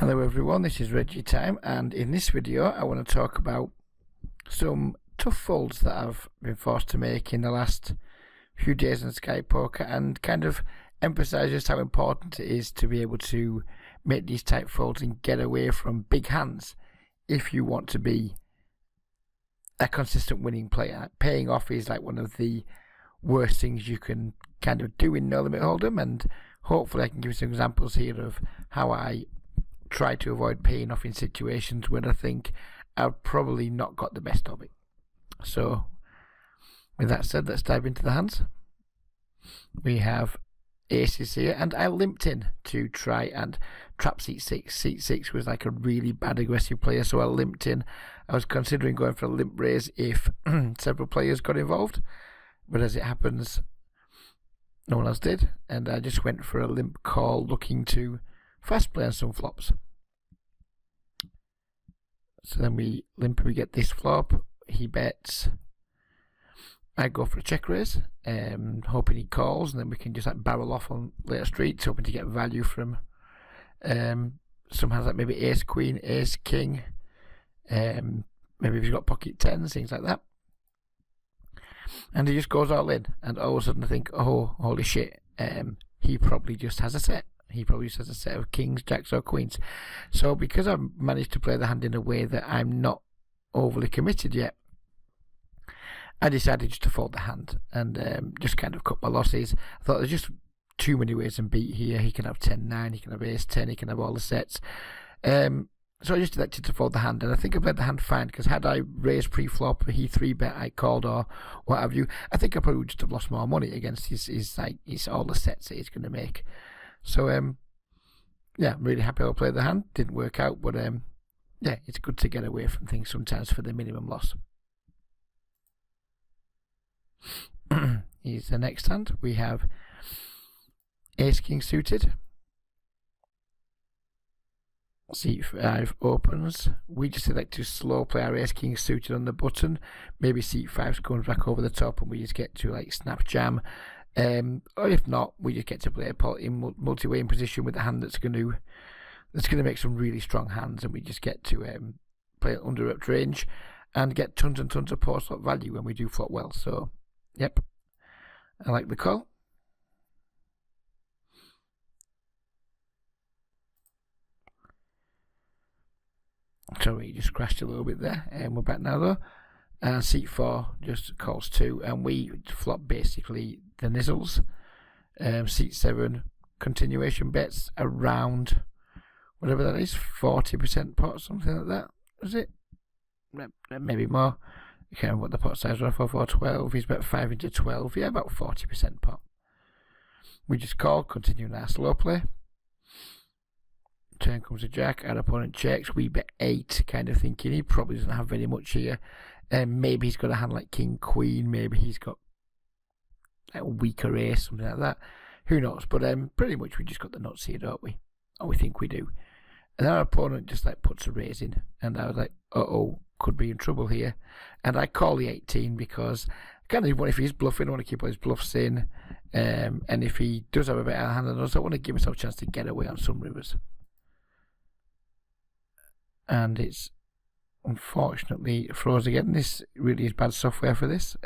Hello everyone, this is Reggie Time, and in this video I want to talk about some tough folds that I've been forced to make in the last few days on Sky Poker, and kind of emphasise just how important it is to be able to make these type folds and get away from big hands if you want to be a consistent winning player. Paying off is like one of the worst things you can kind of do in No Limit Hold'em, and hopefully I can give you some examples here of how I try to avoid paying off in situations when I think I've probably not got the best of it. So with that said, let's dive into the hands. We have aces here, and I limped in to try and trap seat 6. Seat 6 was like a really bad aggressive player, so I limped in. I was considering going for a limp raise if several players got involved, but as it happens no one else did, and I just went for a limp call looking to fast play on some flops. So then we limp and we get this flop. He bets. I go for a check raise, hoping he calls, and then we can just like barrel off on later streets, hoping to get value from some hands like maybe ace queen, ace king, maybe if he's got pocket tens, things like that. And he just goes all in, and all of a sudden I think, oh holy shit, he probably just has a set. He probably just has a set of kings, jacks or queens. So because I've managed to play the hand in a way that I'm not overly committed yet, I decided just to fold the hand and just kind of cut my losses. I thought there's just too many ways to beat here. He can have 10-9, he can have ace-10, he can have all the sets. So I just elected to fold the hand, and I think I played the hand fine, because had I raised pre-flop, he 3-bet, I called, or what have you, I think I probably would just have lost more money against his all the sets that he's going to make. So yeah, I'm really happy I played the hand. Didn't work out, but yeah, it's good to get away from things sometimes for the minimum loss. Here's the next hand. We have ace king suited. Seat 5 opens. We just select to slow play our ace king suited on the button. Maybe seat 5 comes back over the top and we just get to like snap jam. Or if not, we just get to play a pot in multi-way in position with a hand that's going to make some really strong hands, and we just get to play under up range and get tons and tons of post-flop value when we do flop well. So yep, I like the call. Sorry, you just crashed a little bit there, and we're back now though. And seat 4 just calls 2, and we flop basically the nizzles. Seat 7 continuation bets around whatever that is, 40% pot, something like that. Was it? Maybe more. I can't remember what the pot size was. 4-4-12. He's bet 5 into 12. Yeah, about 40% pot. We just call, continuing our slow play. Turn comes a jack, our opponent checks. We bet 8, kind of thinking he probably doesn't have very much here. Maybe he's got a hand like king queen, maybe he's got like a weaker ace, something like that. Who knows? But pretty much we just got the nuts here, don't we? Or we think we do. And our opponent just like puts a raise in, and I was like, uh-oh, could be in trouble here. And I call the 18 because I kind of want, if he's bluffing, I want to keep all his bluffs in. And if he does have a better hand than us, I want to give myself a chance to get away on some rivers. And it's unfortunately froze again. This really is bad software for this.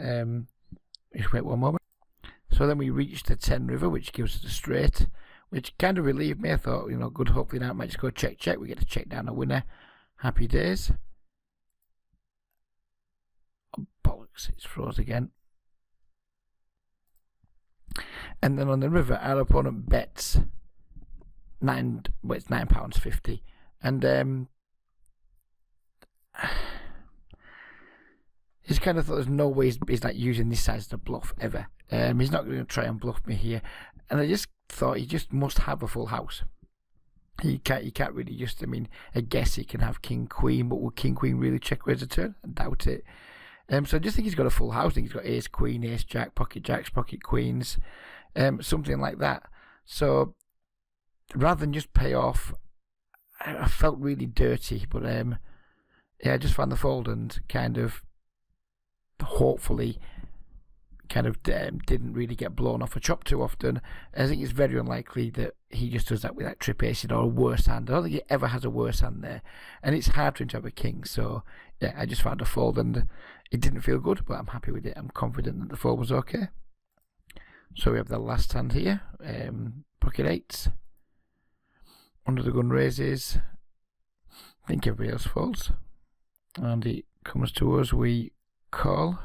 Just wait one moment. So then we reached the 10 river, which gives us a straight, which kind of relieved me. I thought, you know, good, hopefully now it might just go check check. We get to check down a winner. Happy days. Oh, bollocks, it's froze again. And then on the river, our opponent bets it's £9.50, and he's kind of thought there's no way he's like using this size to bluff ever. He's not going to try and bluff me here, and I just thought he just must have a full house. He can't really just, I mean, I guess he can have king queen, but will king queen really check raise a turn? I doubt it. So I just think he's got a full house. I think he's got ace queen, ace jack, pocket jacks, pocket queens, something like that. So rather than just pay off, I felt really dirty, but yeah, I just found the fold and kind of hopefully kind of didn't really get blown off a chop too often. I think it's very unlikely that he just does that with like trip acing or a worse hand. I don't think he ever has a worse hand there, and it's hard for him to have a king. So yeah, I just found a fold, and it didn't feel good, but I'm happy with it. I'm confident that the fold was okay. So we have the last hand here, pocket eights, under the gun raises. I think everybody else folds, and it comes to us. We call.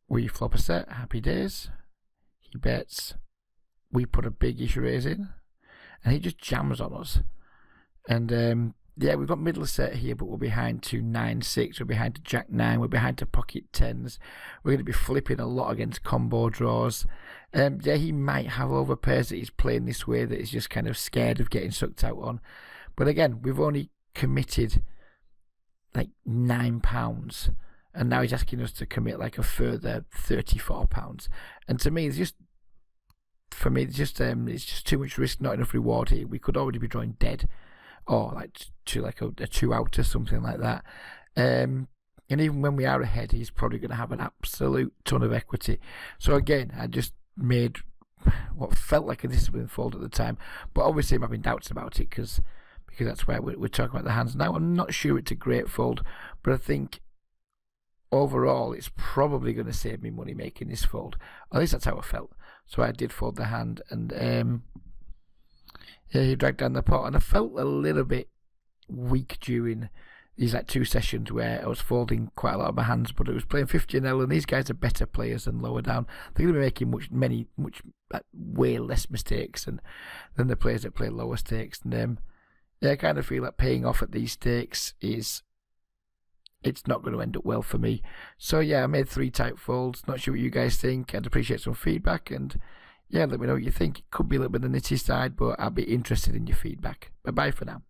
We flop a set, happy days. He bets. We put a big-ish raise in, and he just jams on us. And yeah, we've got middle set here, but we're behind to 9-6. We're behind to Jack 9. We're behind to pocket 10s. We're going to be flipping a lot against combo draws. Yeah, he might have overpairs that he's playing this way that he's just kind of scared of getting sucked out on. But again, we've only committed like £9. And now he's asking us to commit like a further £34. And to me, it's just too much risk, not enough reward here. We could already be drawing dead, or like to like a 2-out or something like that. And even when we are ahead, he's probably going to have an absolute ton of equity. So again, I just made what felt like a disciplined fold at the time, but obviously I'm having doubts about it because that's where we're talking about the hands now. I'm not sure it's a great fold, but I think overall it's probably going to save me money making this fold. At least that's how I felt. So I did fold the hand, and yeah, he dragged down the pot, and I felt a little bit weak during these like 2 sessions where I was folding quite a lot of my hands, but it was playing 50-L, and these guys are better players than lower down. They're going to be making way less mistakes than the players that play lower stakes. And yeah, I kind of feel like paying off at these stakes it's not going to end up well for me. So yeah, I made 3 tight folds. Not sure what you guys think. I'd appreciate some feedback, and yeah, let me know what you think. It could be a little bit on the nitty side, but I'll be interested in your feedback. Bye bye for now.